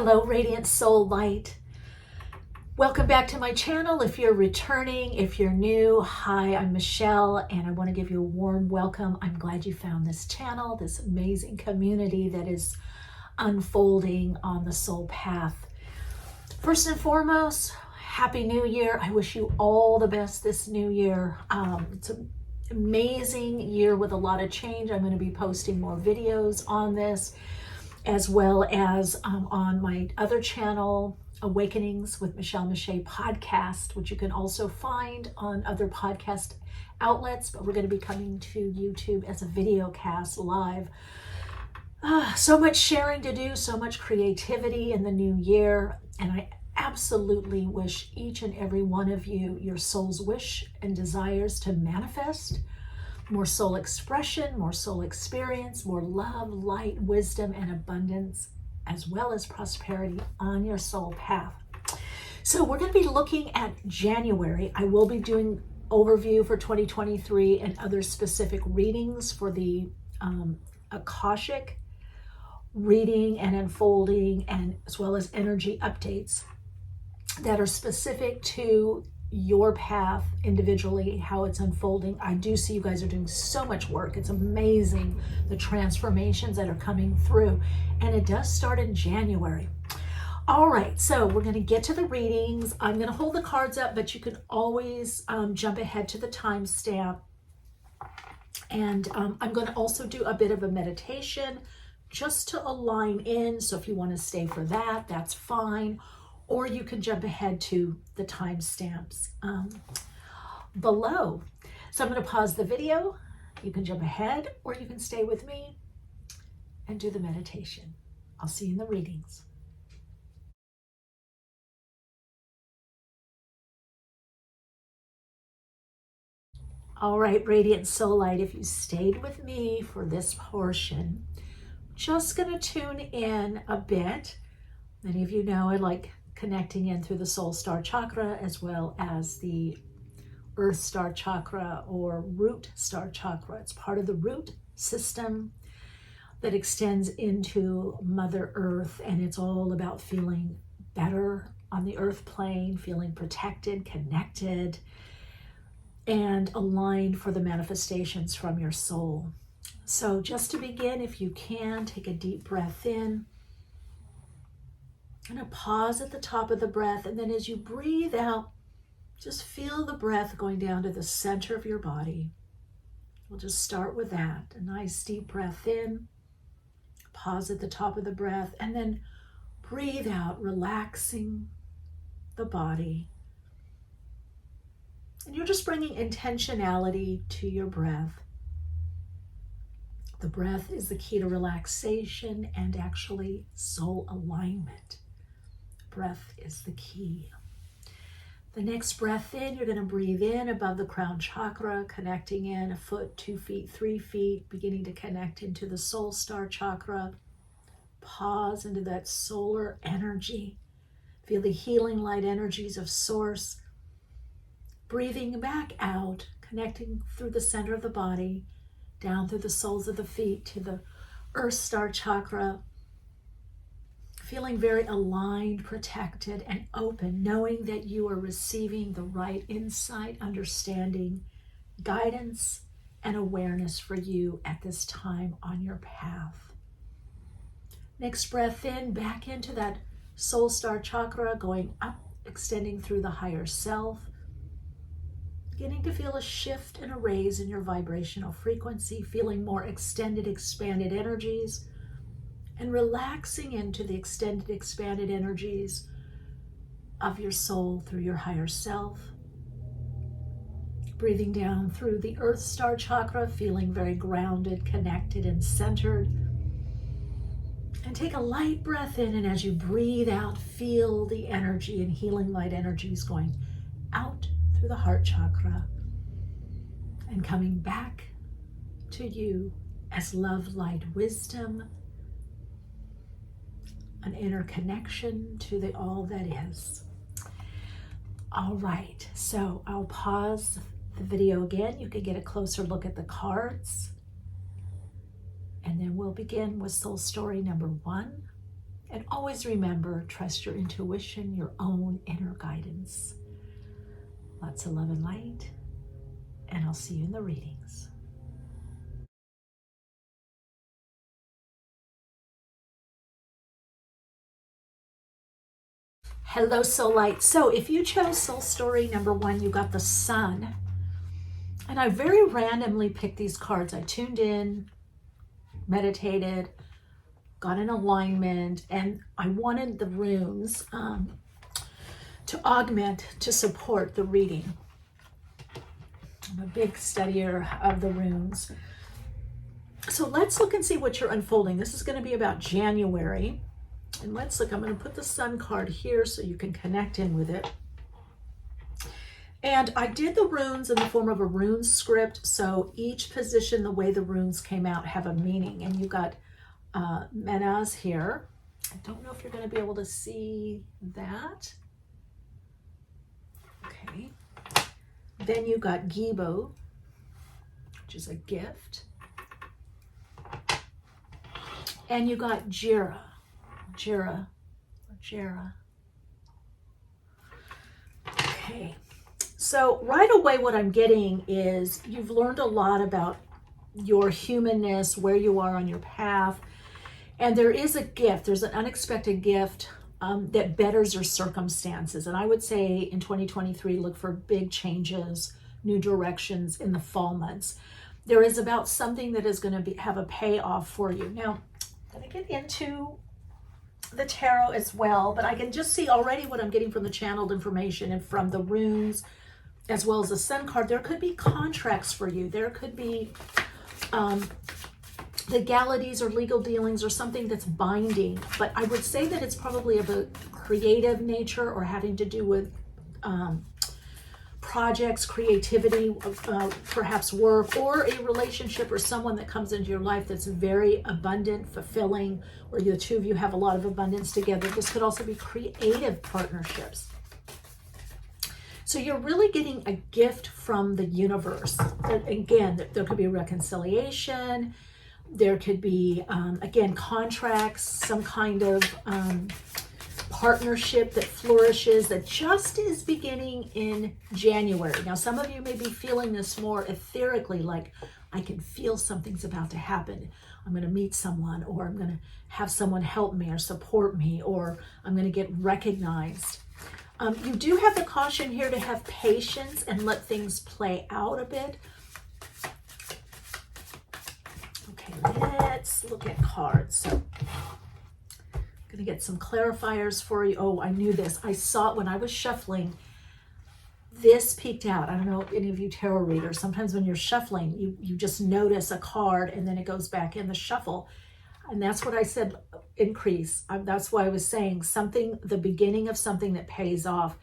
Hello, Radiant Soul Light. Welcome back to my channel. If you're returning, if you're new, hi, I'm Michelle, and I want to give you a warm welcome. I'm glad you found this channel, this amazing community that is unfolding on the soul path. First and foremost, Happy New Year. I wish you all the best this new year. It's an amazing year with a lot of change. I'm going to be posting more videos on this, as well as on my other channel, Awakenings with Michele Meiche podcast, which you can also find on other podcast outlets, but we're going to be coming to YouTube as a video cast live. So much sharing to do, so much creativity in the new year, and I absolutely wish each and every one of you your soul's wish and desires to manifest more soul expression, more soul experience, more love, light, wisdom, and abundance, as well as prosperity on your soul path. So we're going to be looking at January. I will be doing overview for 2023 and other specific readings for the Akashic reading and unfolding, and as well as energy updates that are specific to your path individually, how it's unfolding. I do see you guys are doing so much work. It's amazing the transformations that are coming through, and it does start in January. All right, so we're going to get to the readings. I'm going to hold the cards up, but you can always jump ahead to the timestamp. And I'm going to also do a bit of a meditation just to align in. So if you want to stay for that, that's fine. Or you can jump ahead to the timestamps below. So I'm going to pause the video. You can jump ahead, or you can stay with me and do the meditation. I'll see you in the readings. All right, Radiant Soul Light, if you stayed with me for this portion, just going to tune in a bit. Many of you know I like connecting in through the soul star chakra, as well as the earth star chakra or root star chakra. It's part of the root system that extends into Mother Earth, and it's all about feeling better on the earth plane, feeling protected, connected, and aligned for the manifestations from your soul. So just to begin, if you can, take a deep breath in. And a pause at the top of the breath, and then as you breathe out, just feel the breath going down to the center of your body. We'll just start with that. A nice deep breath in, pause at the top of the breath, and then breathe out, relaxing the body. And you're just bringing intentionality to your breath. The breath is the key to relaxation and actually soul alignment. Breath is the key. The next breath in, you're going to breathe in above the crown chakra, connecting in a foot, 2 feet, 3 feet, beginning to connect into the soul star chakra. Pause into that solar energy. Feel the healing light energies of source. Breathing back out, connecting through the center of the body, down through the soles of the feet to the earth star chakra. Feeling very aligned, protected, and open, knowing that you are receiving the right insight, understanding, guidance, and awareness for you at this time on your path. Next breath in, back into that soul star chakra, going up, extending through the higher self. Beginning to feel a shift and a raise in your vibrational frequency, feeling more extended, expanded energies, and relaxing into the extended, expanded energies of your soul through your higher self. Breathing down through the earth star chakra, feeling very grounded, connected, and centered. And take a light breath in, and as you breathe out, feel the energy and healing light energies going out through the heart chakra and coming back to you as love, light, wisdom, an inner connection to the all that is. All right, so I'll pause the video again. You can get a closer look at the cards. And then we'll begin with soul story number 1. And always remember, trust your intuition, your own inner guidance. Lots of love and light, and I'll see you in the readings. Hello, Soul Light. So if you chose Soul Story number 1, you got the Sun. And I very randomly picked these cards. I tuned in, meditated, got an alignment, and I wanted the runes to augment, to support the reading. I'm a big studier of the runes. So let's look and see what you're unfolding. This is going to be about January. And let's look, I'm going to put the Sun card here so you can connect in with it. And I did the runes in the form of a rune script. So each position, the way the runes came out, have a meaning. And you got Menas here. I don't know if you're going to be able to see that. Okay. Then you got Gibo, which is a gift. And you got Jira. Okay. So right away what I'm getting is you've learned a lot about your humanness, where you are on your path. And there is a gift, there's an unexpected gift that betters your circumstances. And I would say in 2023, look for big changes, new directions in the fall months. There is about something that is going to have a payoff for you. Now, I'm going to get into the tarot as well, but I can just see already what I'm getting from the channeled information and from the runes, as well as the Sun card. There could be contracts for you. There could be legalities or legal dealings or something that's binding, but I would say that it's probably of a creative nature or having to do with projects, creativity, perhaps work, or a relationship or someone that comes into your life that's very abundant, fulfilling, or the two of you have a lot of abundance together. This could also be creative partnerships. So you're really getting a gift from the universe. Again, there could be reconciliation. There could be, again, contracts, some kind of partnership that flourishes, that just is beginning in January. Now, some of you may be feeling this more etherically, like I can feel something's about to happen. I'm going to meet someone, or I'm going to have someone help me or support me, or I'm going to get recognized. You do have the caution here to have patience and let things play out a bit. Okay, let's look at cards. So I'm going to get some clarifiers for you. Oh, I knew this. I saw it when I was shuffling. This peeked out. I don't know if any of you tarot readers, sometimes when you're shuffling, you just notice a card and then it goes back in the shuffle. And that's what I said, increase. That's why I was saying something, the beginning of something that pays off.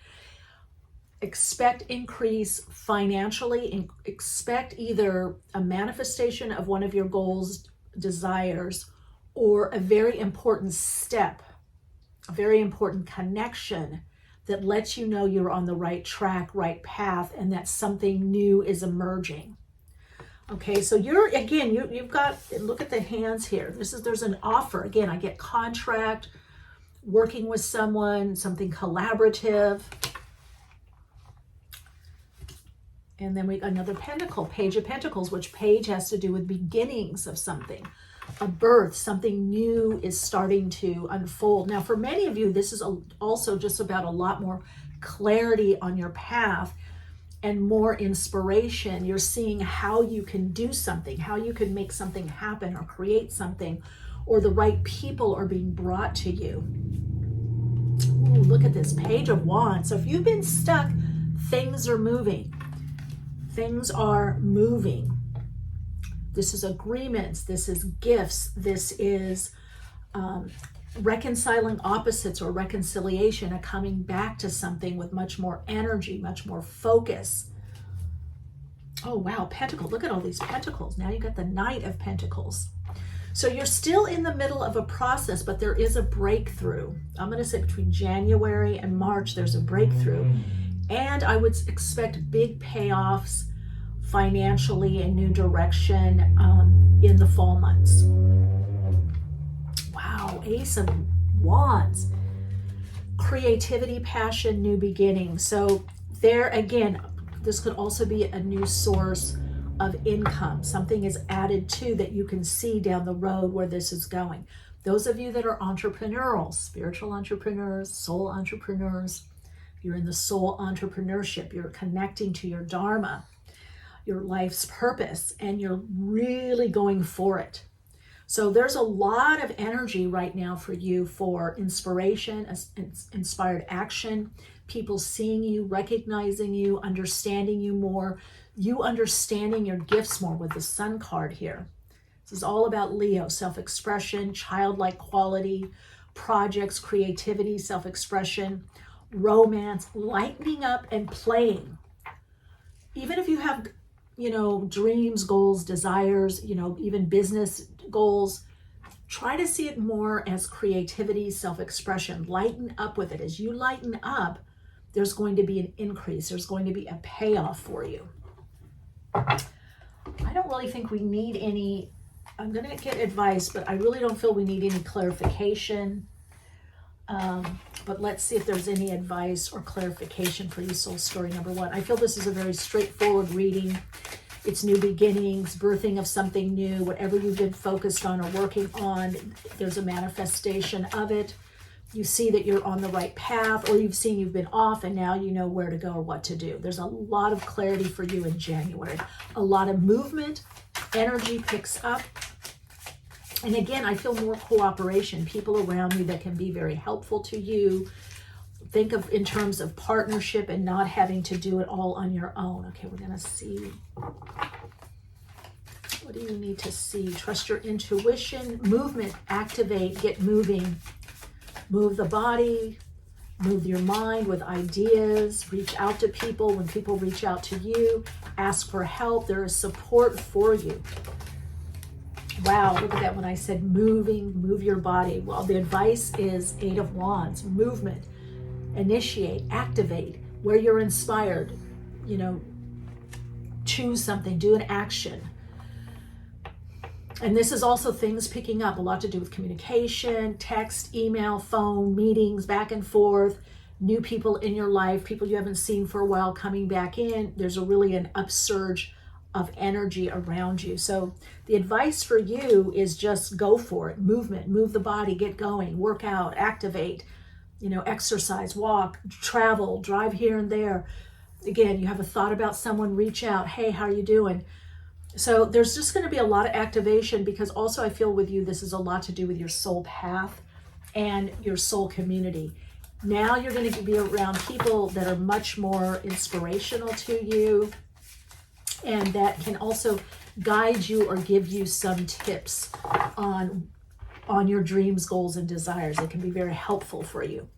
Expect increase financially, and expect either a manifestation of one of your goals, desires, or a very important step, a very important connection that lets you know you're on the right track, right path, and that something new is emerging. Okay, so you've got, look at the hands here. There's an offer. Again, I get contract, working with someone, something collaborative. And then we got another pentacle, Page of Pentacles, which page has to do with beginnings of something, a birth, something new is starting to unfold. Now, for many of you, this is also just about a lot more clarity on your path and more inspiration. You're seeing how you can do something, how you can make something happen or create something, or the right people are being brought to you. Ooh, look at this, Page of Wands. So if you've been stuck, things are moving. Things are moving. This is agreements. This is gifts. This is reconciling opposites or reconciliation, and coming back to something with much more energy, much more focus. Oh, wow. Pentacle. Look at all these pentacles. Now you got the Knight of Pentacles. So you're still in the middle of a process, but there is a breakthrough. I'm going to say between January and March, there's a breakthrough. And I would expect big payoffs financially and new direction in the fall months. Wow, Ace of Wands. Creativity, passion, new beginning. So there again, this could also be a new source of income. Something is added to that you can see down the road where this is going. Those of you that are entrepreneurial, spiritual entrepreneurs, soul entrepreneurs, you're in the soul entrepreneurship, you're connecting to your dharma, your life's purpose, and you're really going for it. So there's a lot of energy right now for you for inspiration, inspired action, people seeing you, recognizing you, understanding you more, you understanding your gifts more with the Sun card here. This is all about Leo, self-expression, childlike quality, projects, creativity, self-expression, romance, lightening up and playing. Even if you have, dreams, goals, desires, even business goals, try to see it more as creativity, self-expression. Lighten up with it. As you lighten up, there's going to be an increase. There's going to be a payoff for you. I don't really think we need any, I'm going to get advice, but I really don't feel we need any clarification. But let's see if there's any advice or clarification for you, soul story number 1. I feel this is a very straightforward reading. It's new beginnings, birthing of something new, whatever you've been focused on or working on, there's a manifestation of it. You see that you're on the right path, or you've seen you've been off and now you know where to go or what to do. There's a lot of clarity for you in January. A lot of movement, energy picks up. And again, I feel more cooperation, people around you that can be very helpful to you. Think of in terms of partnership and not having to do it all on your own. Okay, we're going to see. What do you need to see? Trust your intuition, movement, activate, get moving. Move the body, move your mind with ideas, reach out to people. When people reach out to you, ask for help. There is support for you. Wow, look at that when I said moving, move your body. Well, the advice is 8 of Wands, movement, initiate, activate, where you're inspired, choose something, do an action. And this is also things picking up, a lot to do with communication, text, email, phone, meetings, back and forth, new people in your life, people you haven't seen for a while coming back in. There's really an upsurge of energy around you. So the advice for you is just go for it. Movement, move the body, get going, work out, activate, exercise, walk, travel, drive here and there. Again, you have a thought about someone, reach out. Hey, how are you doing? So there's just going to be a lot of activation, because also I feel with you, this is a lot to do with your soul path and your soul community. Now you're going to be around people that are much more inspirational to you, and that can also guide you or give you some tips on your dreams, goals, and desires. It can be very helpful for you.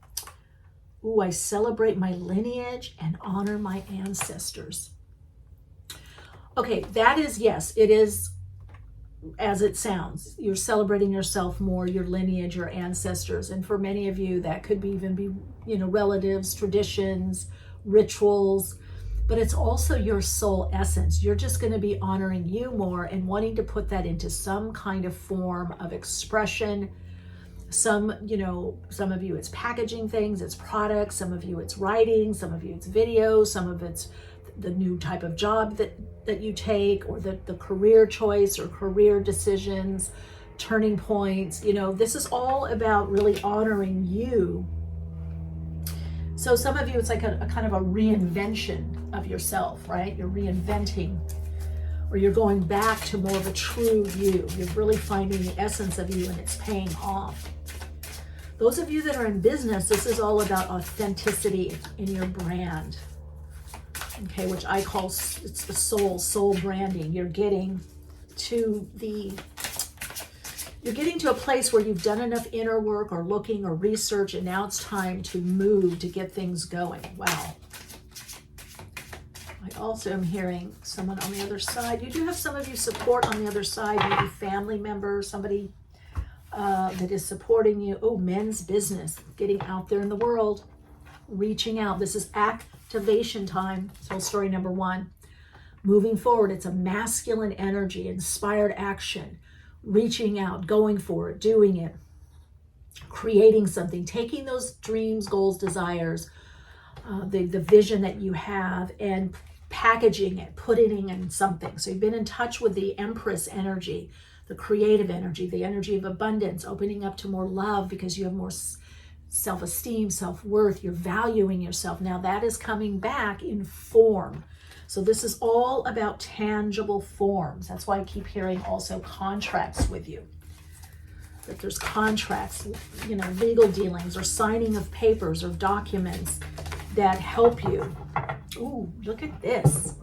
Ooh, I celebrate my lineage and honor my ancestors. Okay, that is, yes, it is as it sounds. You're celebrating yourself more, your lineage, your ancestors. And for many of you, that could even be, relatives, traditions, rituals. But it's also your soul essence. You're just going to be honoring you more and wanting to put that into some kind of form of expression. Some of you it's packaging things, it's products. Some of you it's writing. Some of you it's videos. Some of it's the new type of job that you take, or the career choice or career decisions, turning points. This is all about really honoring you. So some of you, it's like a kind of a reinvention of yourself, right? You're reinventing, or you're going back to more of a true you. You're really finding the essence of you, and it's paying off. Those of you that are in business, this is all about authenticity in your brand. Okay, which I call, it's the soul branding. You're getting to a place where you've done enough inner work or looking or research, and now it's time to move to get things going. Wow. I also am hearing someone on the other side. You do have some of you support on the other side, maybe family members, somebody that is supporting you. Oh, men's business, getting out there in the world, reaching out. This is activation time. Soul story number 1. Moving forward, it's a masculine energy, inspired action, reaching out, going for it, doing it. creating something, taking those dreams, goals, desires, the vision that you have, and packaging it, putting it in something. So you've been in touch with the Empress energy, the creative energy, the energy of abundance, opening up to more love because you have more self-esteem, self-worth, you're valuing yourself. Now that is coming back in form. So this is all about tangible forms. That's why I keep hearing also contracts with you. That there's contracts, you know, legal dealings or signing of papers or documents that help you. Ooh, look at this.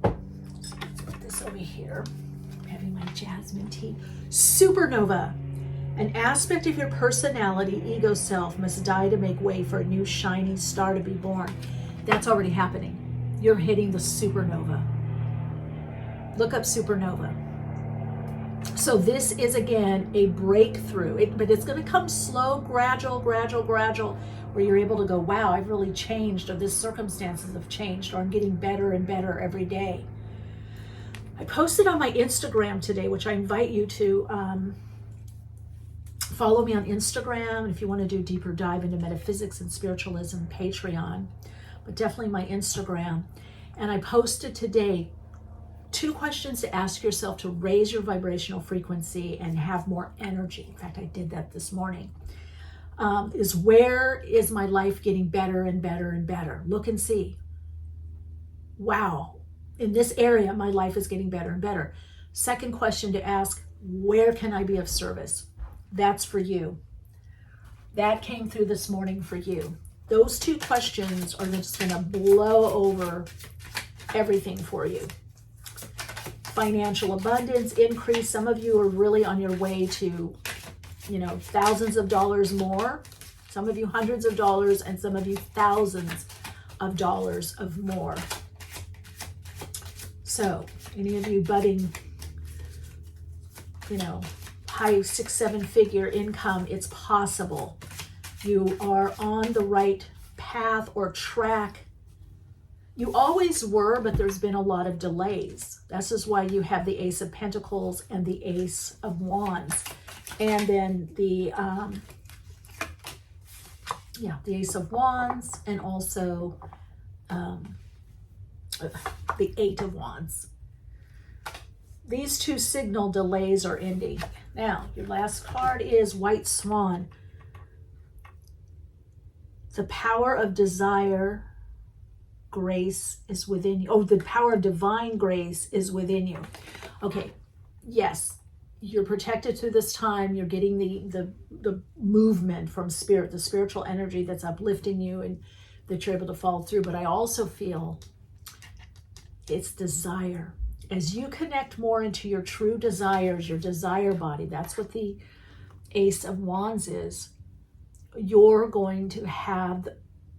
Let's put this over here. I'm having my jasmine tea. Supernova. An aspect of your personality, ego self, must die to make way for a new shiny star to be born. That's already happening. You're hitting the supernova. Look up supernova. So this is, again, a breakthrough, but it's going to come slow, gradual, where you're able to go, wow, I've really changed, or this circumstances have changed, or I'm getting better and better every day. I posted on my Instagram today, which I invite you to follow me on Instagram if you want to do a deeper dive into metaphysics and spiritualism, Patreon, but definitely my Instagram. And I posted today 2 questions to ask yourself to raise your vibrational frequency and have more energy. In fact, I did that this morning. Is where is my life getting better and better and better? Look and see. Wow, in this area, my life is getting better and better. Second question to ask, where can I be of service? That's for you. That came through this morning for you. Those 2 questions are just going to blow over everything for you. Financial abundance, increase. Some of you are really on your way to, you know, thousands of dollars more. Some of you hundreds of dollars, and some of you thousands of dollars of more. So any of you budding, you know, high 6-7 figure income, it's possible. You are on the right path or track. You always were, but there's been a lot of delays. This is why you have the Ace of Pentacles and the Ace of Wands. And then the Ace of Wands, and also the 8 of Wands. These 2 signal delays are ending. Now, your last card is White Swan. The power of desire, grace is within you. Oh, the power of divine grace is within you. Okay, yes, you're protected through this time. You're getting the movement from spirit, the spiritual energy that's uplifting you and that you're able to follow through. But I also feel it's desire. As you connect more into your true desires, your desire body, that's what the Ace of Wands is. You're going to have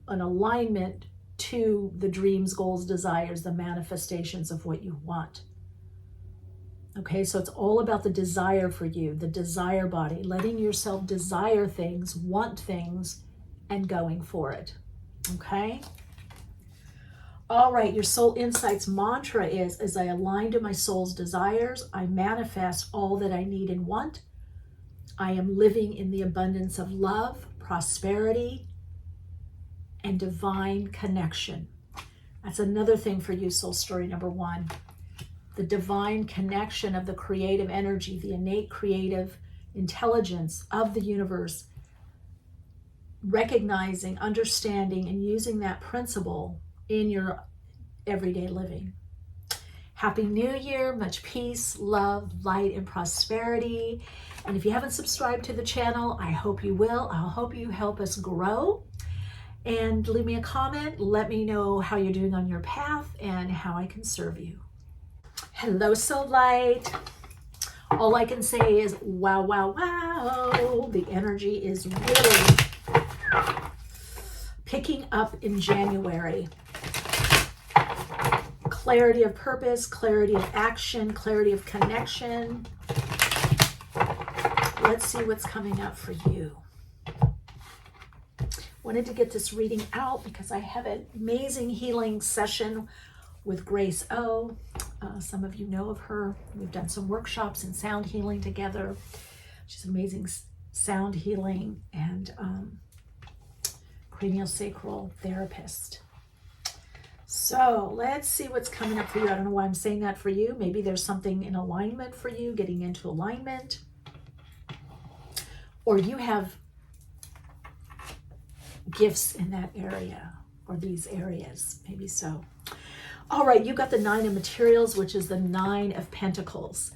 an alignment to the dreams, goals, desires, the manifestations of what you want. Okay, so it's all about the desire for you, the desire body, letting yourself desire things, want things, and going for it. Okay? All right, your Soul Insights mantra is, as I align to my soul's desires, I manifest all that I need and want. I am living in the abundance of love, prosperity, and divine connection. That's another thing for you, soul story number 1. The divine connection of the creative energy, the innate creative intelligence of the universe, recognizing, understanding, and using that principle in your everyday living. Happy New Year, much peace, love, light, and prosperity. And if you haven't subscribed to the channel, I hope you will. I'll hope you help us grow. And leave me a comment. Let me know how you're doing on your path and how I can serve you. Hello, Soul Light. All I can say is, wow, wow, wow. The energy is really picking up in January. Clarity of purpose, clarity of action, clarity of connection. Let's see what's coming up for you. Wanted to get this reading out because I have an amazing healing session with Grace O. Some of you know of her. We've done some workshops and sound healing together. She's an amazing sound healing and craniosacral therapist. So let's see what's coming up for you. I don't know why I'm saying that for you. Maybe there's something in alignment for you, getting into alignment. Or you have gifts in that area or these areas, maybe so. All right, you got the 9 of materials, which is the 9 of pentacles.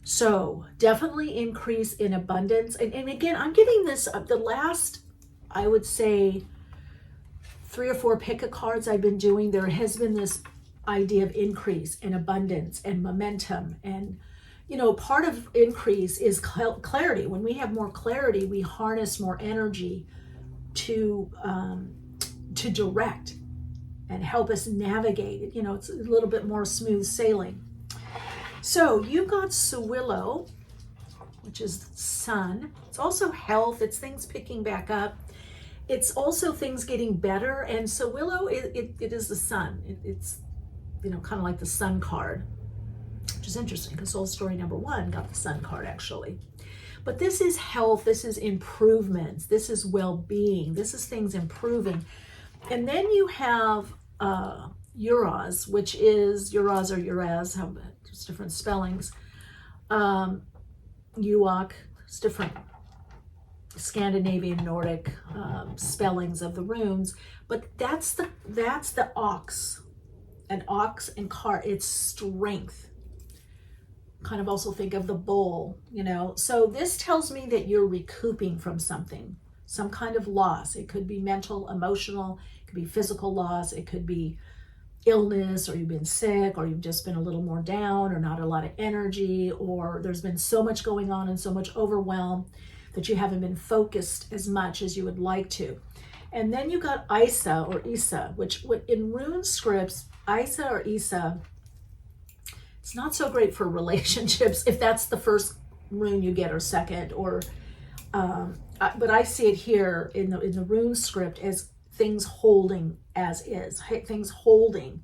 So definitely increase in abundance. And again, I'm getting this, the last, I would say, 3 or 4 pick a cards I've been doing, there has been this idea of increase and abundance and momentum. And, you know, part of increase is clarity. When we have more clarity, we harness more energy to direct and help us navigate it. You know, it's a little bit more smooth sailing. So you've got Sewillow, which is sun. It's also health. It's things picking back up. It's also things getting better. And Sewillow, it is the sun. It's, you know, kind of like the sun card, which is interesting because Soul Story number 1 got the sun card actually. But this is health. This is improvements. This is well-being. This is things improving. And then you have Uraz, which is Uraz or Uraz, have just different spellings. Uak, it's different Scandinavian, Nordic spellings of the runes, but that's the ox, an ox and cart. It's strength. Kind of also think of the bull, you know. So this tells me that you're recouping from something, some kind of loss. It could be mental, emotional, it could be physical loss, it could be illness, or you've been sick, or you've just been a little more down, or not a lot of energy, or there's been so much going on and so much overwhelm that you haven't been focused as much as you would like to. And then you got Isa or Isa, which in rune scripts, Isa or Isa, it's not so great for relationships if that's the first rune you get or second, or but I see it here in the rune script as things holding as is, things holding.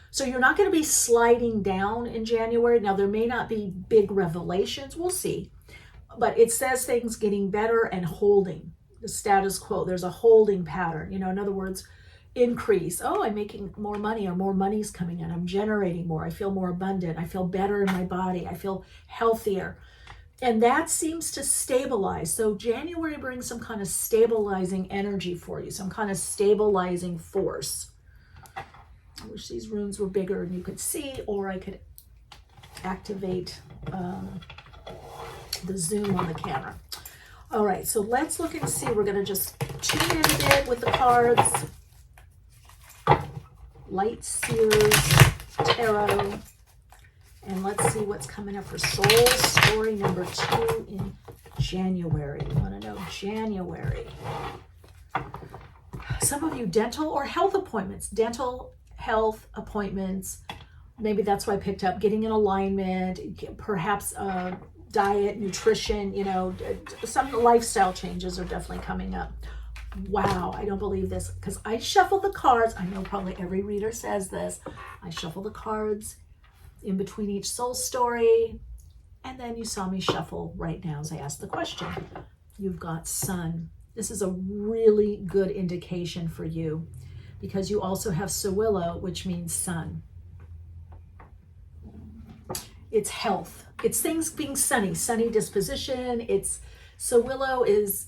So you're not going to be sliding down in January. Now there may not be big revelations, we'll see, but it says things getting better and holding the status quo. There's a holding pattern, you know, in other words, increase. Oh, I'm making more money, or more money's coming in. I'm generating more. I feel more abundant. I feel better in my body. I feel healthier. And that seems to stabilize. So January brings some kind of stabilizing energy for you, some kind of stabilizing force. I wish these runes were bigger and you could see, or I could activate the zoom on the camera. All right, so let's look and see. We're going to just tune in a bit with the cards. Light Seers Tarot. And let's see what's coming up for Soul Story number 2 in January. We want to know January. Some of you dental or health appointments. Dental health appointments. Maybe that's why I picked up getting in alignment, perhaps diet, nutrition, you know, some lifestyle changes are definitely coming up. Wow, I don't believe this, because I shuffle the cards. I know probably every reader says this. I shuffle the cards in between each soul story, and then you saw me shuffle right now as I asked the question. You've got sun. This is a really good indication for you, because you also have Sewillow, which means sun. It's health. It's things being sunny disposition. It's Sewillow is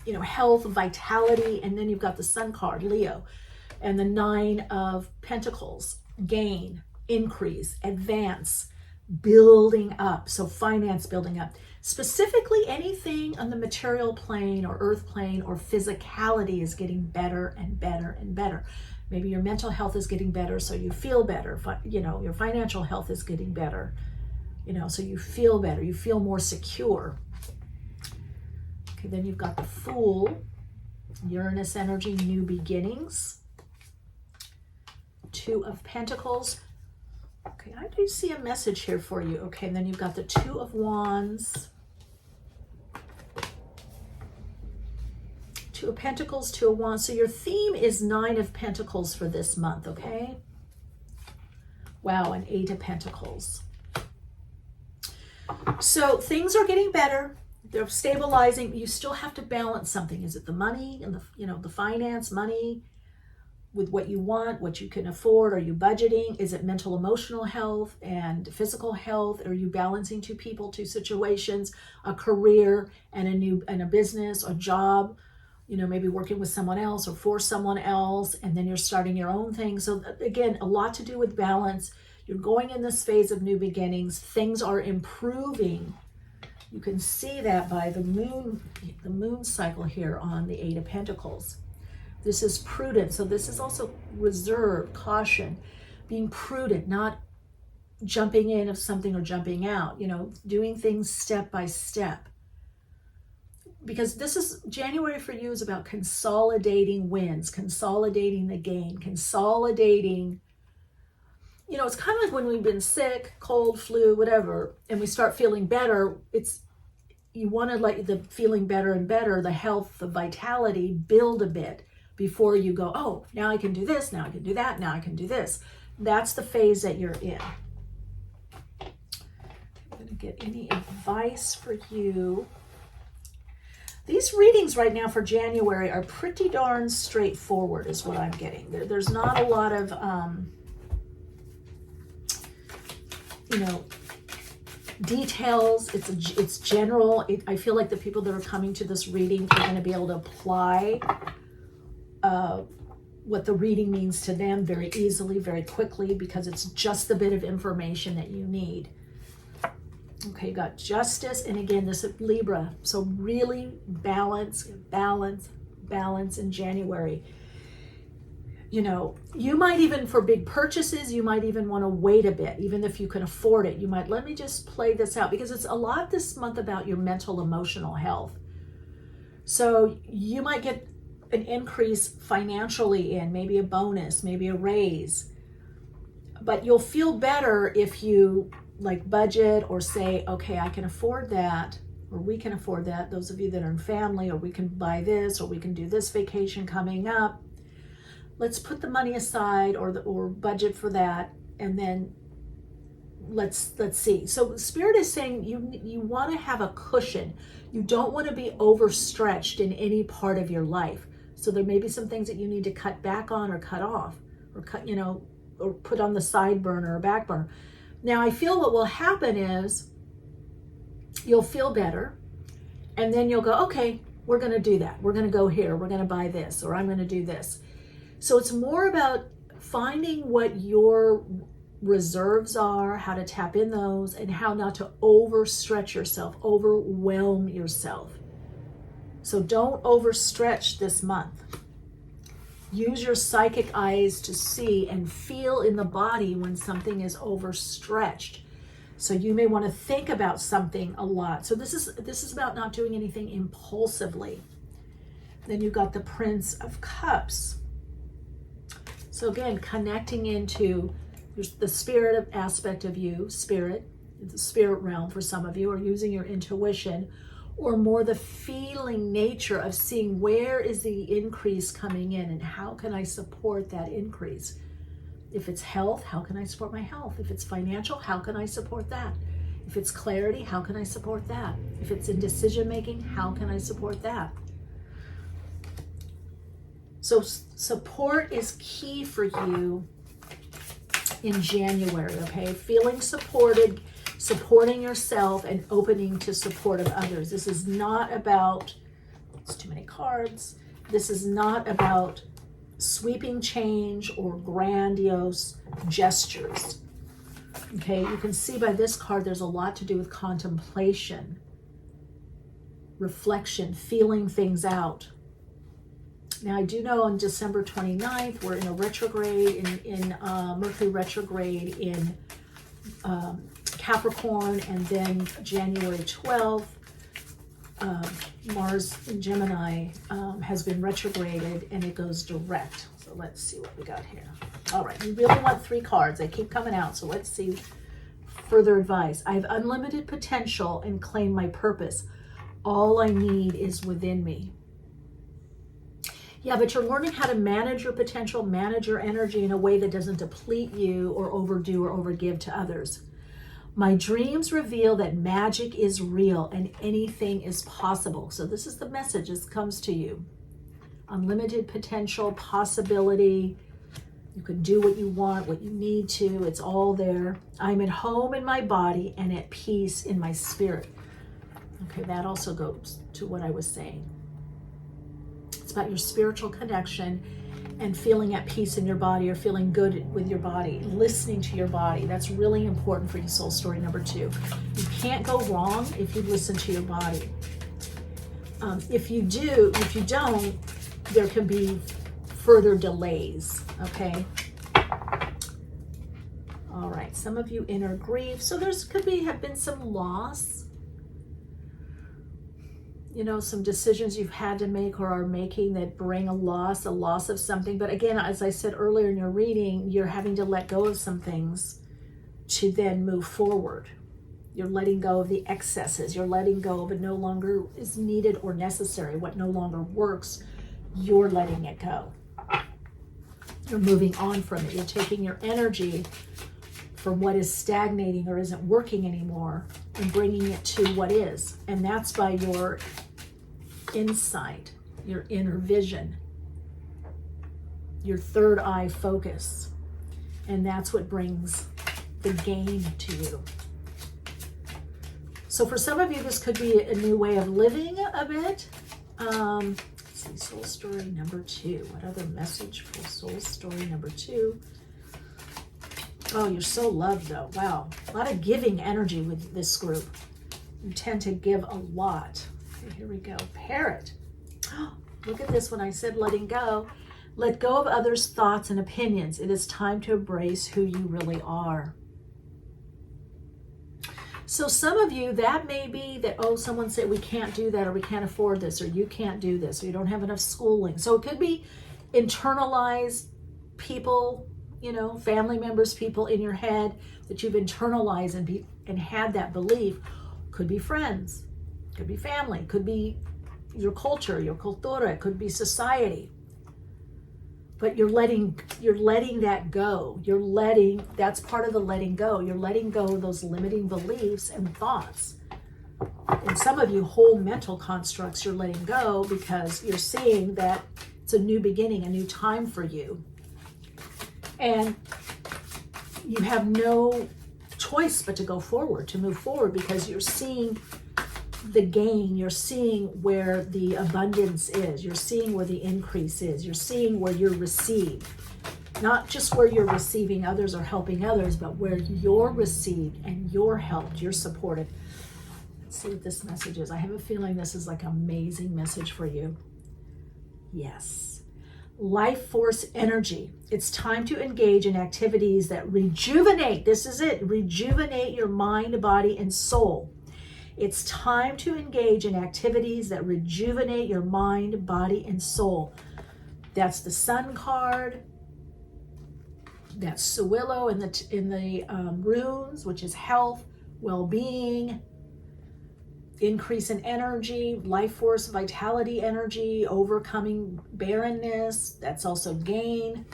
you know, health, vitality, and then you've got the sun card, Leo, and the 9 of Pentacles, gain, increase, advance, building up. So finance building up. Specifically, anything on the material plane or earth plane or physicality is getting better and better and better. Maybe your mental health is getting better, so you feel better. You know, your financial health is getting better, you know, so you feel better. You feel more secure. Okay, then you've got the Fool, Uranus energy, new beginnings. 2 of Pentacles. Okay, I do see a message here for you. Okay, and then you've got the 2 of Wands. 2 of Pentacles, 2 of Wands. So your theme is 9 of Pentacles for this month, okay? Wow, and 8 of Pentacles. So things are getting better. they're stabilizing. You still have to balance something. Is it the money and the finance, money with what you want, what you can afford? Are you budgeting? Is it mental, emotional health and physical health? Are you balancing two people, two situations, a career and a business, a job? Maybe working with someone else or for someone else, and then you're starting your own thing. So again, a lot to do with balance. You're going in this phase of new beginnings. Things are improving. You can see that by the moon cycle here on the Eight of Pentacles. This is prudent. So this is also reserve, caution, being prudent, not jumping in of something or jumping out, doing things step by step. Because January for you is about consolidating wins, consolidating the gain, consolidating, it's kind of like when we've been sick, cold, flu, whatever, and we start feeling better, you want to let the feeling better and better, the health, the vitality build a bit before you go, oh, now I can do this, now I can do that, now I can do this. That's the phase that you're in. I'm going to get any advice for you. These readings right now for January are pretty darn straightforward is what I'm getting. There's not a lot of, details. It's general. I feel like the people that are coming to this reading are going to be able to apply what the reading means to them very easily, very quickly, because it's just the bit of information that you need. Okay, you got Justice, and again, this is Libra. So really balance in January. You might even, for big purchases, you might even want to wait a bit, even if you can afford it. You might, let me just play this out, because it's a lot this month about your mental, emotional health. So you might get an increase financially maybe a bonus, maybe a raise, but you'll feel better if you budget or say, okay, I can afford that, or we can afford that, those of you that are in family, or we can buy this, or we can do this vacation coming up. Let's put the money aside or budget for that, and then let's see. So Spirit is saying you want to have a cushion. You don't want to be overstretched in any part of your life. So there may be some things that you need to cut back on or cut off, or or put on the side burner or back burner. Now, I feel what will happen is you'll feel better, and then you'll go, okay, we're going to do that. We're going to go here. We're going to buy this, or I'm going to do this. So it's more about finding what your reserves are, how to tap in those, and how not to overstretch yourself, overwhelm yourself. So don't overstretch this month. Use your psychic eyes to see and feel in the body when something is overstretched. So you may want to think about something a lot. So this is about not doing anything impulsively. Then you've got the Prince of Cups. So again, connecting into the spirit aspect of you, the spirit realm for some of you, or using your intuition, or more the feeling nature of seeing where is the increase coming in and how can I support that increase. If it's health, how can I support my health? If it's financial, how can I support that? If it's clarity, how can I support that? If it's in decision making, how can I support that? So support is key for you in January, okay? Feeling supported, supporting yourself, and opening to support of others. This is not about, it's too many cards. This is not about sweeping change or grandiose gestures. Okay, you can see by this card there's a lot to do with contemplation, reflection, feeling things out. Now, I do know on December 29th, we're in a retrograde, in Mercury retrograde in Capricorn, and then January 12th, Mars in Gemini has been retrograded, and it goes direct. So let's see what we got here. All right, you really want 3 cards. They keep coming out, so let's see further advice. I have unlimited potential and claim my purpose. All I need is within me. Yeah, but you're learning how to manage your potential, manage your energy in a way that doesn't deplete you or overdo or overgive to others. My dreams reveal that magic is real and anything is possible. So this is the message that comes to you. Unlimited potential, possibility. You can do what you want, what you need to. It's all there. I'm at home in my body and at peace in my spirit. Okay, that also goes to what I was saying. It's about your spiritual connection and feeling at peace in your body, or feeling good with your body, listening to your body. That's really important for you, soul story number 2. You can't go wrong if you listen to your body. If you don't, there can be further delays, okay? All right, some of you inner grief. So have been some loss. You know, some decisions you've had to make or are making that bring a loss of something. But again, as I said earlier in your reading, you're having to let go of some things to then move forward. You're letting go of the excesses. You're letting go of what no longer is needed or necessary, what no longer works. You're letting it go. You're moving on from it. You're taking your energy from what is stagnating or isn't working anymore and bringing it to what is. And that's by your insight, your inner vision, your third eye focus. And that's what brings the gain to you. So for some of you, this could be a new way of living a bit. Let's see, soul story number 2. What other message for soul story number 2? Oh, you're so loved though. Wow. A lot of giving energy with this group. You tend to give a lot. Okay, here we go. Parrot. Oh, look at this when I said letting go. Let go of others' thoughts and opinions. It is time to embrace who you really are. So some of you, that may be that, oh, someone said we can't do that, or we can't afford this, or you can't do this, or you don't have enough schooling. So it could be internalized people, you know, family members, people in your head that you've internalized and had that belief. Could be friends, could be family, could be your culture, your cultura, it could be society. But you're letting that go. That's part of the letting go. You're letting go of those limiting beliefs and thoughts. And some of you, whole mental constructs you're letting go because you're seeing that it's a new beginning, a new time for you. And you have no choice but to go forward, to move forward, because you're seeing the gain, you're seeing where the abundance is, you're seeing where the increase is, you're seeing where you're received. Not just where you're receiving others or helping others, but where you're received and you're helped, you're supported. Let's see what this message is. I have a feeling this is like an amazing message for you. Yes. Life force energy. It's time to engage in activities that rejuvenate. This is it. Rejuvenate your mind, body, and soul. It's time to engage in activities that rejuvenate your mind, body, and soul. That's the Sun card. That's Sewillow in the runes, which is health, well-being, increase in energy, life force, vitality energy, overcoming barrenness. That's also gain.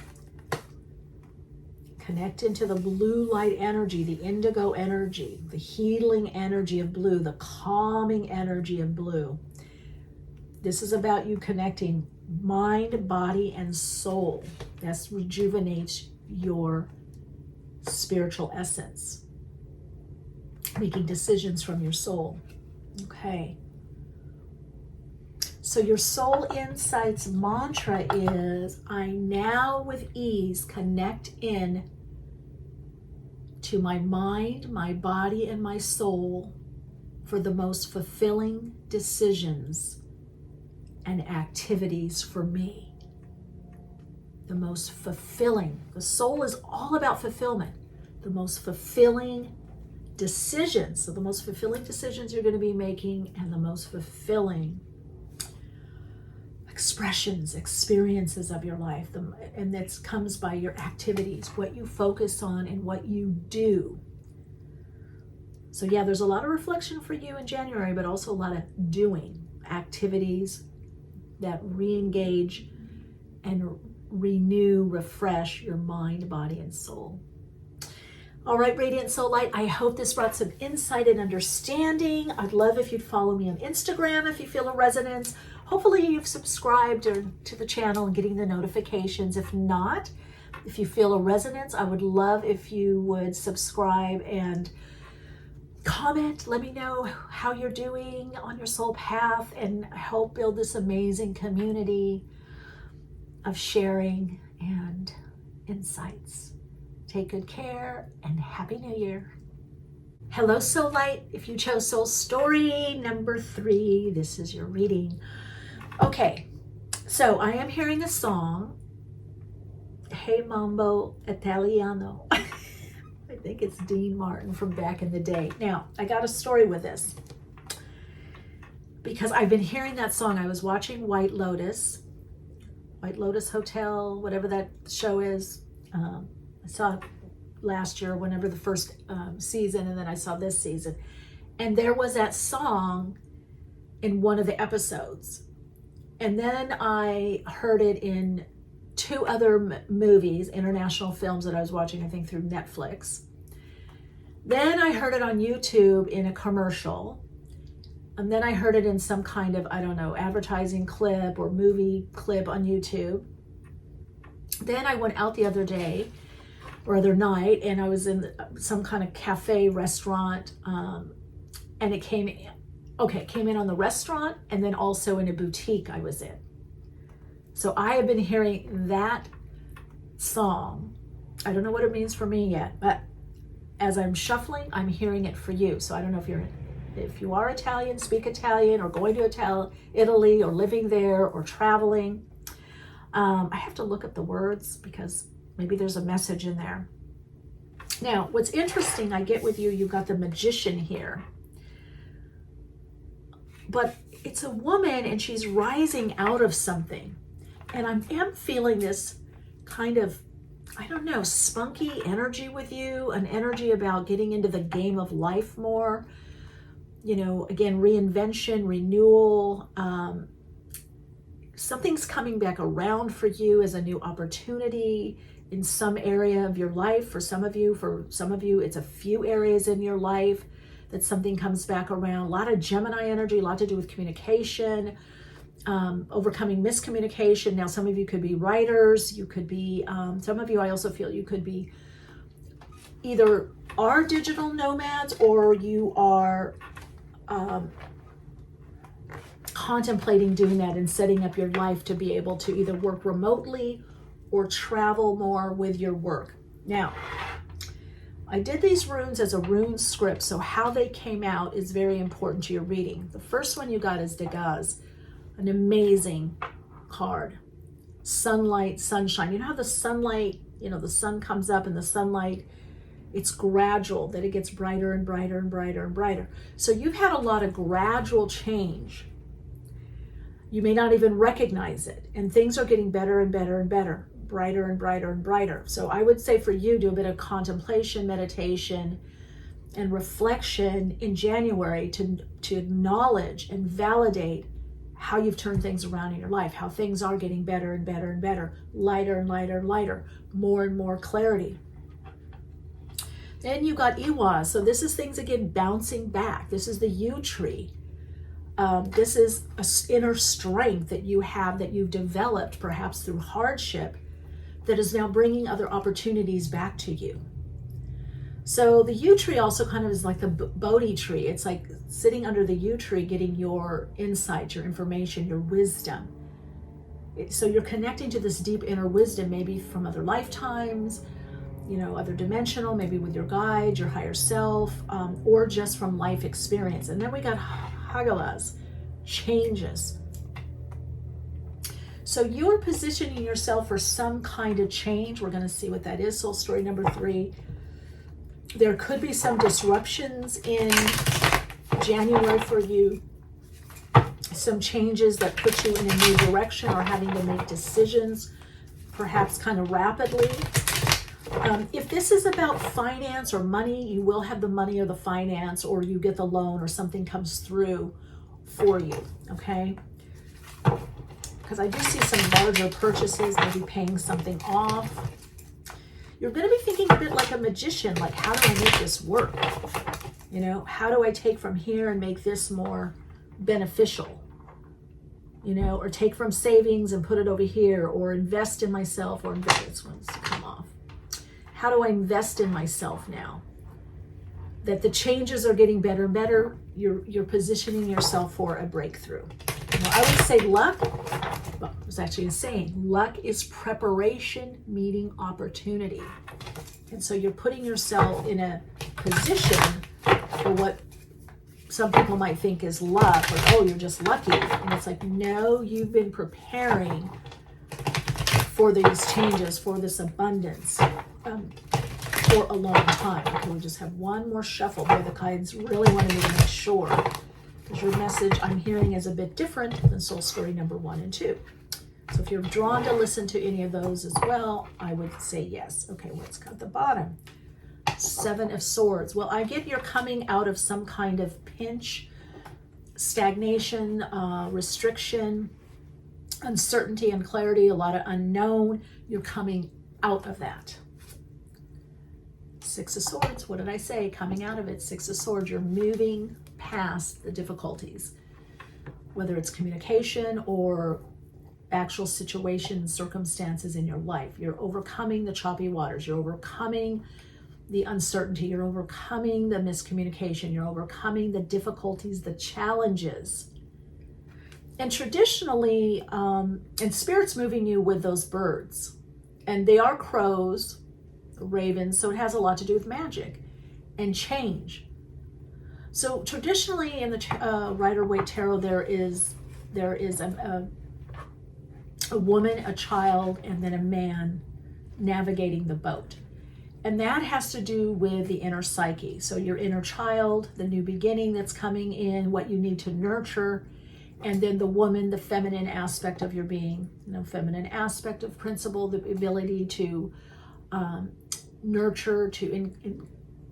Connect into the blue light energy, the indigo energy, the healing energy of blue, the calming energy of blue. This is about you connecting mind, body, and soul. That rejuvenates your spiritual essence. Making decisions from your soul. Okay. So your soul insights mantra is, I now with ease connect in to my mind, my body, and my soul for the most fulfilling decisions and activities for me. The most fulfilling. The soul is all about fulfillment. The most fulfilling decisions. So the most fulfilling decisions you're going to be making, and the most fulfilling expressions, experiences of your life. And that comes by your activities, what you focus on and what you do. So yeah, there's a lot of reflection for you in January, but also a lot of doing activities that re-engage and renew, refresh your mind, body, and soul. All right, Radiant Soul Light, I hope this brought some insight and understanding. I'd love if you'd follow me on Instagram if you feel a resonance. Hopefully you've subscribed to the channel and getting the notifications. If not, if you feel a resonance, I would love if you would subscribe and comment. Let me know how you're doing on your soul path and help build this amazing community of sharing and insights. Take good care and Happy New Year. Hello, Soul Light. If you chose Soul Story number 3, this is your reading. Okay, so I am hearing a song, Hey Mambo Italiano. I think it's Dean Martin from back in the day. Now, I got a story with this because I've been hearing that song. I was watching White Lotus Hotel, whatever that show is. I saw it last year, whenever the first season, and then I saw this season. And there was that song in one of the episodes. And then I heard it in 2 other movies, international films that I was watching, I think through Netflix. Then I heard it on YouTube in a commercial. And then I heard it in some kind of, I don't know, advertising clip or movie clip on YouTube. Then I went out the other day or other night, and I was in some kind of cafe restaurant, and it came in on the restaurant and then also in a boutique I was in. So I have been hearing that song. I don't know what it means for me yet, but as I'm shuffling, I'm hearing it for you. So I don't know if you are Italian, speak Italian, or going to Italy, or living there, or traveling. I have to look up the words because maybe there's a message in there. Now, what's interesting, I get with you, you've got the Magician here. But it's a woman and she's rising out of something. And I am feeling this kind of, I don't know, spunky energy with you, an energy about getting into the game of life more. You know, again, reinvention, renewal. Something's coming back around for you as a new opportunity in some area of your life. For some of you, it's a few areas in your life that something comes back around. A lot of Gemini energy, a lot to do with communication, overcoming miscommunication. Now, some of you could be writers. You could be, some of you, I also feel you could be either are digital nomads, or you are contemplating doing that and setting up your life to be able to either work remotely or travel more with your work. Now, I did these runes as a rune script, so how they came out is very important to your reading. The first one you got is Degas, an amazing card. Sunlight, sunshine. You know how the sunlight, the sun comes up and the sunlight, it's gradual, that it gets brighter and brighter and brighter and brighter. So you've had a lot of gradual change. You may not even recognize it, and things are getting better and better and better, brighter and brighter and brighter. So I would say for you, do a bit of contemplation, meditation, and reflection in January to acknowledge and validate how you've turned things around in your life, how things are getting better and better and better, lighter and lighter and lighter, more and more clarity. Then you got Iwa. So this is things again bouncing back. This is the yew tree. This is an inner strength that you have, that you've developed perhaps through hardship, that is now bringing other opportunities back to you. So the yew tree also kind of is like the Bodhi tree. It's like sitting under the yew tree, getting your insight, your information, your wisdom. So you're connecting to this deep inner wisdom, maybe from other lifetimes, other dimensional, maybe with your guide, your higher self, or just from life experience. And then we got Hagalas, changes. So you're positioning yourself for some kind of change. We're going to see what that is. Soul story number 3. There could be some disruptions in January for you. Some changes that put you in a new direction, or having to make decisions, perhaps kind of rapidly. If this is about finance or money, you will have the money or the finance, or you get the loan, or something comes through for you, okay? Because I do see some larger purchases, maybe paying something off. You're going to be thinking a bit like a magician, like, how do I make this work? You know, how do I take from here and make this more beneficial? You know, or take from savings and put it over here, or invest in myself, or invest, this one's to come off. How do I invest in myself now? That the changes are getting better and better. You're positioning yourself for a breakthrough. Now, I would say luck, well, I was actually saying, luck is preparation meeting opportunity. And so you're putting yourself in a position for what some people might think is luck, or, oh, you're just lucky. And it's like, no, you've been preparing for these changes, for this abundance, for a long time. Okay, we just have one more shuffle here. The guides really wanted me to make sure, because your message I'm hearing is a bit different than soul story number 1 and 2. So if you're drawn to listen to any of those as well, I would say yes. Okay, let's cut the bottom. 7 of Swords. Well, I get you're coming out of some kind of pinch, stagnation, restriction, uncertainty and clarity, a lot of unknown. You're coming out of that. 6 of Swords. What did I say? Coming out of it. 6 of Swords. You're moving past the difficulties, whether it's communication or actual situations, circumstances in your life. You're overcoming the choppy waters. You're overcoming the uncertainty. You're overcoming the miscommunication. You're overcoming the difficulties, the challenges. And traditionally, and Spirit's moving you with those birds. And they are crows, ravens, so it has a lot to do with magic and change. So traditionally in the Rider-Waite Tarot, there is a woman, a child, and then a man navigating the boat. And that has to do with the inner psyche. So your inner child, the new beginning that's coming in, what you need to nurture, and then the woman, the feminine aspect of your being, feminine aspect of principle, the ability to nurture, to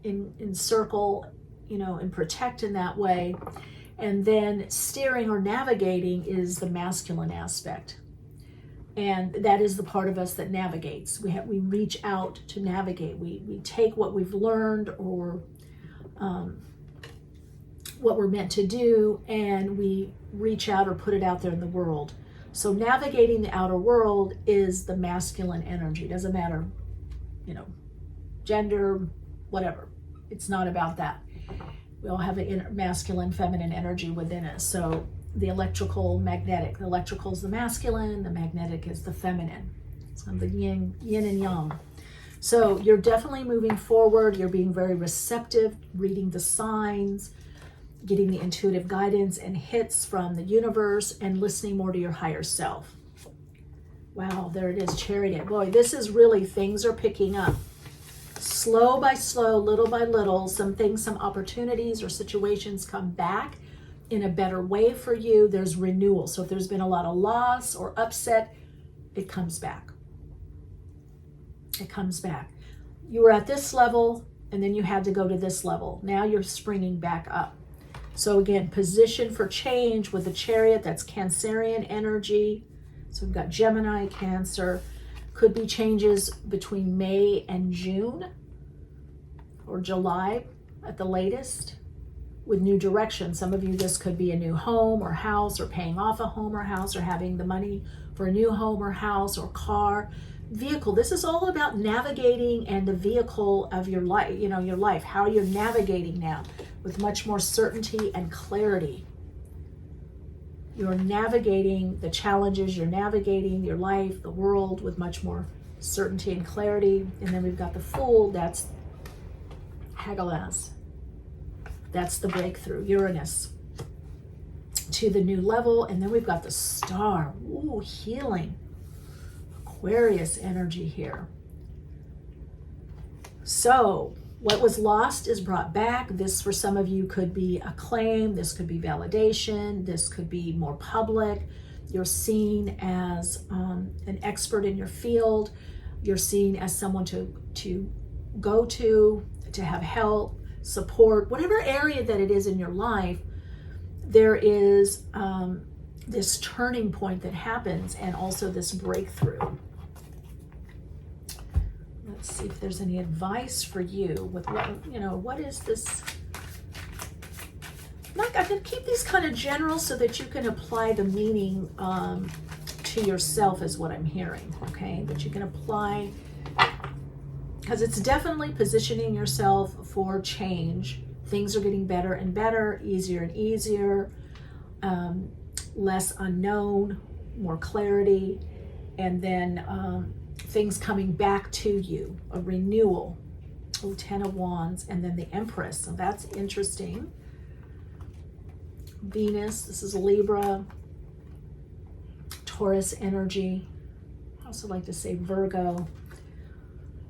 encircle, and protect in that way. And then steering or navigating is the masculine aspect. And that is the part of us that navigates. We reach out to navigate. We take what we've learned or what we're meant to do, and we reach out or put it out there in the world. So navigating the outer world is the masculine energy. Doesn't matter, gender, whatever. It's not about that. We all have an masculine, feminine energy within us. So the electrical, magnetic. The electrical is the masculine, the magnetic is the feminine. It's kind of the yin and yang. So you're definitely moving forward. You're being very receptive, reading the signs, getting the intuitive guidance and hits from the universe, and listening more to your higher self. Wow, there it is, Chariot. Boy, this is really, things are picking up. Slow by slow, little by little, some opportunities or situations come back in a better way for you. There's renewal. So if there's been a lot of loss or upset, it comes back. It comes back. You were at this level and then you had to go to this level. Now you're springing back up. So again, position for change with the Chariot. That's Cancerian energy. So we've got Gemini, Cancer. Could be changes between May and June or July at the latest, with new direction. Some of you, this could be a new home or house, or paying off a home or house, or having the money for a new home or house or car, vehicle. This is all about navigating and the vehicle of your life, your life, how you're navigating now with much more certainty and clarity. You're navigating the challenges, you're navigating your life, the world with much more certainty and clarity. And then we've got the Fool, that's Hagalaz. That's the breakthrough, Uranus, to the new level. And then we've got the Star, ooh, healing, Aquarius energy here. So what was lost is brought back. This, for some of you, could be acclaim. This could be validation. This could be more public. You're seen as an expert in your field. You're seen as someone to go to have help, support, whatever area that it is in your life. There is this turning point that happens, and also this breakthrough. Let's Let's see if there's any advice for you with what, what is this? I'm going to keep these kind of general so that you can apply the meaning to yourself is what I'm hearing, okay? But you can apply, because it's definitely positioning yourself for change. Things are getting better and better, easier and easier, less unknown, more clarity, and then things coming back to you, a renewal. Oh, 10 of Wands, and then the Empress. So that's interesting. Venus, this is Libra, Taurus energy. I also like to say Virgo.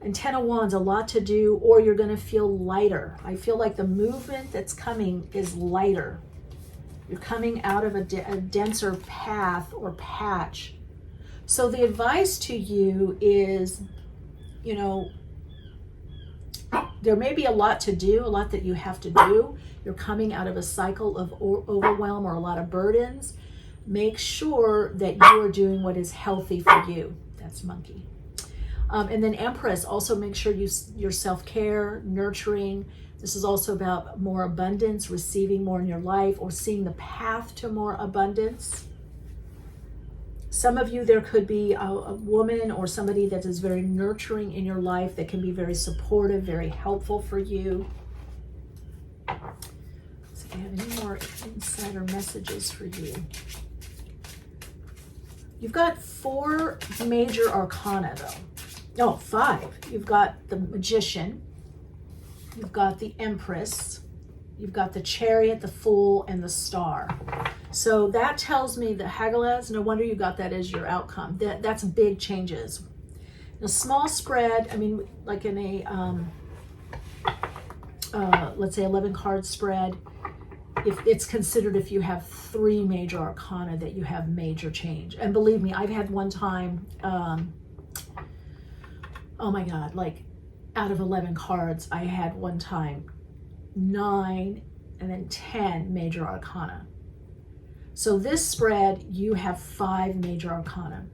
And 10 of Wands, a lot to do, or you're going to feel lighter. I feel like the movement that's coming is lighter. You're coming out of a denser path or patch. So the advice to you is, there may be a lot to do, a lot that you have to do. You're coming out of a cycle of overwhelm or a lot of burdens. Make sure that you are doing what is healthy for you. That's monkey. And then Empress, also make sure your self-care, nurturing. This is also about more abundance, receiving more in your life, or seeing the path to more abundance. Some of you, there could be a woman or somebody that is very nurturing in your life that can be very supportive, very helpful for you. So if you have any more insider messages for you. You've got 4 major arcana though. No, 5. You've got the Magician, you've got the Empress, you've got the Chariot, the Fool, and the Star. So that tells me that Hagalaz, no wonder you got that as your outcome. That's big changes. A small spread, I mean, like in a, let's say 11 card spread, if it's considered if you have 3 major arcana that you have major change. And believe me, I've had one time, oh my God, like out of 11 cards, I had one time 9 and then 10 major arcana. So this spread, you have 5 major arcana.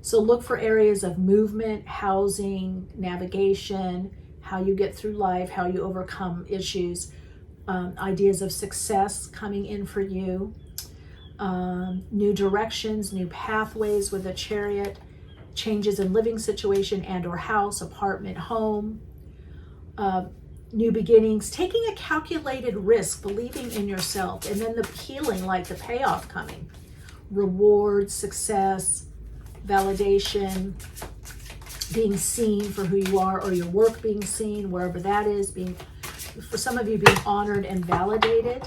So look for areas of movement, housing, navigation, how you get through life, how you overcome issues, ideas of success coming in for you, new directions, new pathways with a Chariot, changes in living situation and or house, apartment, home, new beginnings, taking a calculated risk, believing in yourself, and then the healing, like the payoff coming, reward, success, validation, being seen for who you are, or your work being seen, wherever that is, being, for some of you, being honored and validated.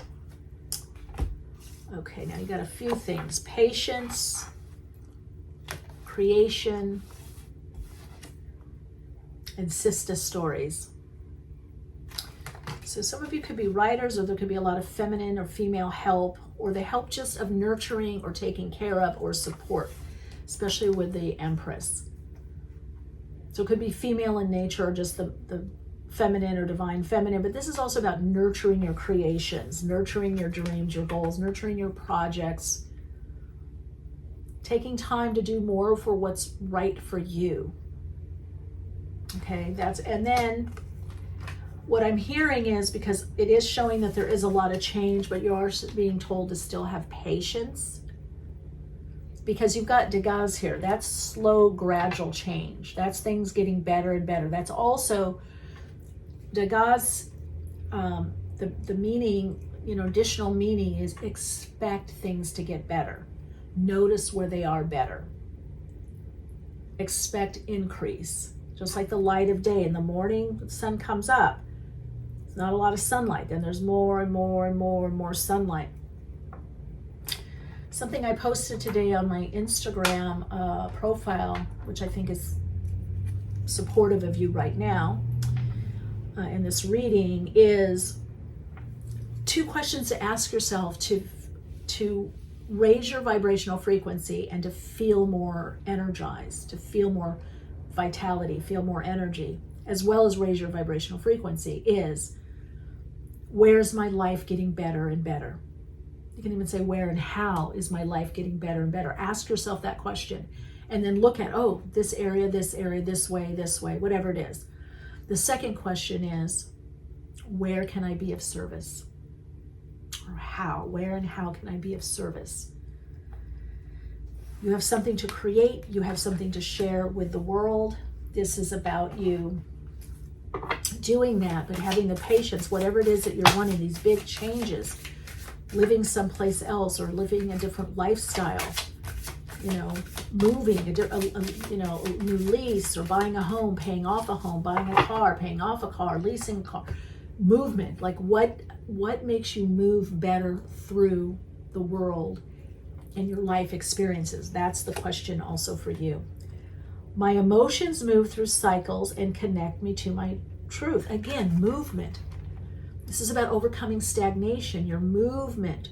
Okay, now you got a few things: patience, creation, and sister stories. So some of you could be writers, or there could be a lot of feminine or female help, or the help just of nurturing or taking care of or support, especially with the Empress. So it could be female in nature, or just the feminine or divine feminine, but this is also about nurturing your creations, nurturing your dreams, your goals, nurturing your projects, taking time to do more for what's right for you. Okay, and then what I'm hearing is, because it is showing that there is a lot of change, but you are being told to still have patience, because you've got Degas here. That's slow, gradual change. That's things getting better and better. That's also Degas, the meaning, additional meaning is expect things to get better. Notice where they are better. Expect increase. Just like the light of day. In the morning, the sun comes up. It's not a lot of sunlight. Then there's more and more and more and more sunlight. Something I posted today on my Instagram profile, which I think is supportive of you right now in this reading, is 2 questions to ask yourself to raise your vibrational frequency and to feel more energized, to feel more vitality, feel more energy, as well as raise your vibrational frequency, is: where's my life getting better and better? You can even say, where and how is my life getting better and better? Ask yourself that question. And then look at, oh, this area, this way, whatever it is. The second question is, where can I be of service? Or how? Where and how can I be of service? You have something to create. You have something to share with the world. This is about you doing that, but having the patience, whatever it is that you're wanting, these big changes, living someplace else or living a different lifestyle, moving, a new lease, or buying a home, paying off a home, buying a car, paying off a car, leasing a car, movement. Like what makes you move better through the world and your life experiences? That's the question also for you. My emotions move through cycles and connect me to my truth. Again, movement. This is about overcoming stagnation, your movement.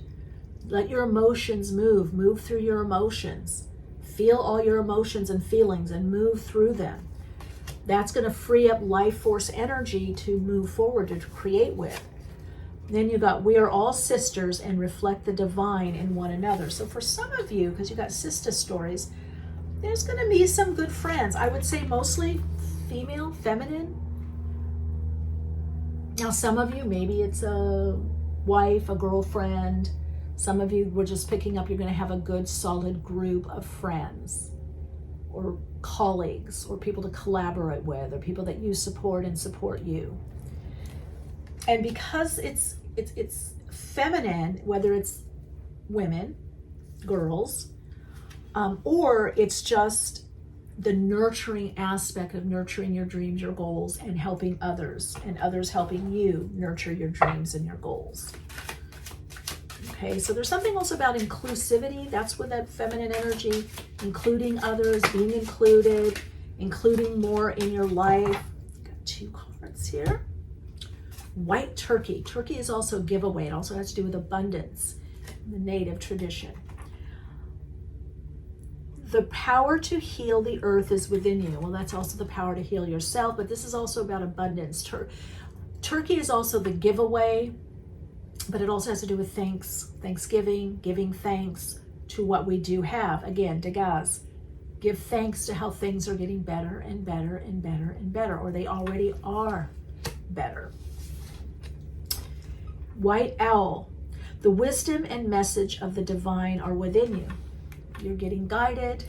Let your emotions move through your emotions. Feel all your emotions and feelings and move through them. That's going to free up life force energy to move forward, to create with. Then you got, we are all sisters and reflect the divine in one another. So for some of you, because you got sister stories, there's going to be some good friends. I would say mostly female, feminine. Now some of you, maybe it's a wife, a girlfriend. Some of you, we're just picking up, you're going to have a good solid group of friends or colleagues or people to collaborate with or people that you support and support you. And because it's feminine, whether it's women, girls, or it's just the nurturing aspect of nurturing your dreams, your goals, and helping others, and others helping you nurture your dreams and your goals. Okay, so there's something also about inclusivity. That's with that feminine energy, including others, being included, including more in your life. Got 2 cards here. White turkey. Turkey is also a giveaway. It also has to do with abundance in the native tradition. The power to heal the earth is within you. Well, that's also the power to heal yourself, but this is also about abundance. Turkey is also the giveaway, but it also has to do with thanksgiving, giving thanks to what we do have. Again, Dagaz, give thanks to how things are getting better and better and better and better, or they already are better. White owl, the wisdom and message of the divine are within you. You're getting guided,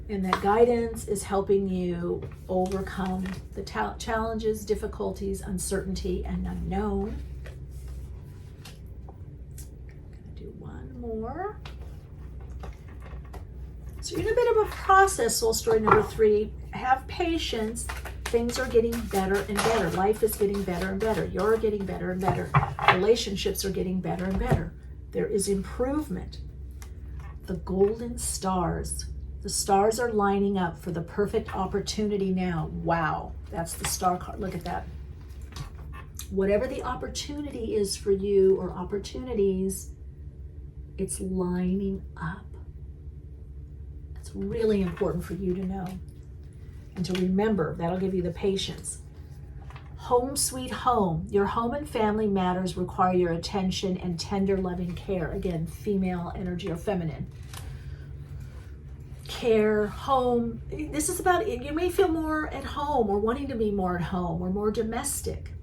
and that guidance is helping you overcome the challenges, difficulties, uncertainty, and unknown. I'm going to do one more. So you're in a bit of a process, soul story number 3. Have patience. Things are getting better and better. Life is getting better and better. You're getting better and better. Relationships are getting better and better. There is improvement. The golden stars. The stars are lining up for the perfect opportunity now. Wow, that's the star card. Look at that. Whatever the opportunity is for you, or opportunities, it's lining up. It's really important for you to know and to remember. That'll give you the patience. Home sweet home. Your home and family matters require your attention and tender loving care. Again, female energy or feminine. Care, home. This is about, you may feel more at home or wanting to be more at home or more domestic.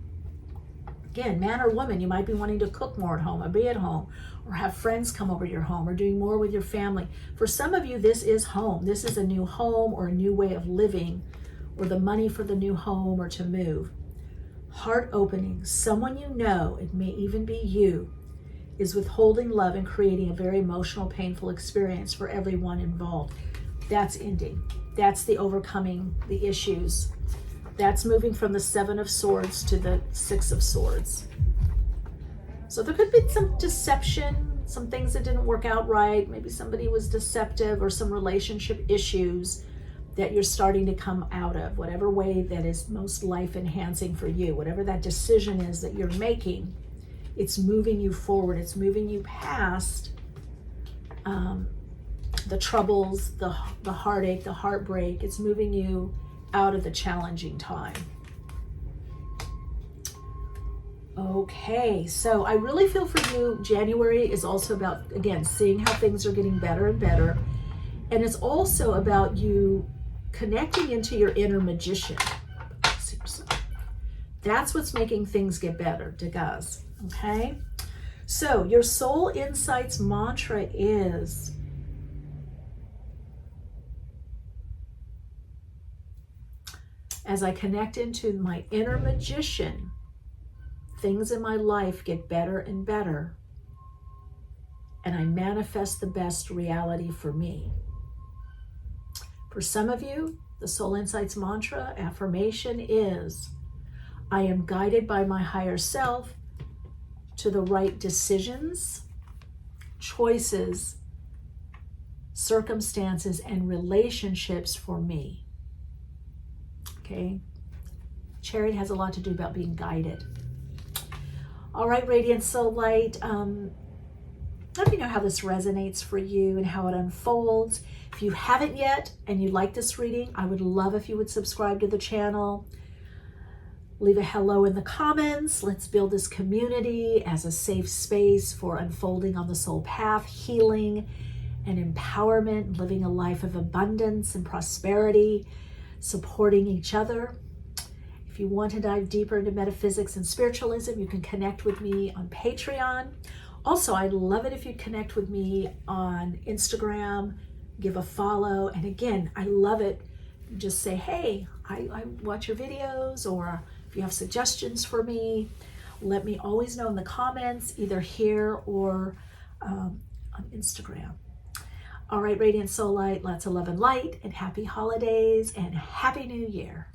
Again, man or woman, you might be wanting to cook more at home or be at home or have friends come over your home or doing more with your family. For some of you, this is home. This is a new home or a new way of living, or the money for the new home or to move. Heart opening. Someone you know, it may even be you, is withholding love and creating a very emotional, painful experience for everyone involved. That's ending. That's the overcoming the issues. That's moving from the 7 of Swords to the 6 of Swords. So there could be some deception, some things that didn't work out right. Maybe somebody was deceptive, or some relationship issues that you're starting to come out of, whatever way that is most life enhancing for you, whatever that decision is that you're making, it's moving you forward. It's moving you past the troubles, the heartache, the heartbreak. It's moving you out of the challenging time. Okay, so I really feel for you, January is also about, again, seeing how things are getting better and better, And it's also about you connecting into your inner magician. That's what's making things get better, guys. Okay? So your soul insights mantra is, as I connect into my inner magician, things in my life get better and better, and I manifest the best reality for me. For some of you, the Soul Insights mantra affirmation is, I am guided by my higher self to the right decisions, choices, circumstances, and relationships for me. Okay? Charity has a lot to do about being guided. All right, Radiant Soul Light, let me know how this resonates for you and how it unfolds. If you haven't yet and you like this reading, I would love if you would subscribe to the channel. Leave a hello in the comments. Let's build this community as a safe space for unfolding on the soul path, healing and empowerment, living a life of abundance and prosperity, supporting each other. If you want to dive deeper into metaphysics and spiritualism, you can connect with me on Patreon. Also, I'd love it if you'd connect with me on Instagram, give a follow. And again, I love it. Just say, hey, I watch your videos, or if you have suggestions for me, let me always know in the comments, either here or on Instagram. All right, Radiant Soul Light, lots of love and light, and happy holidays and happy new year.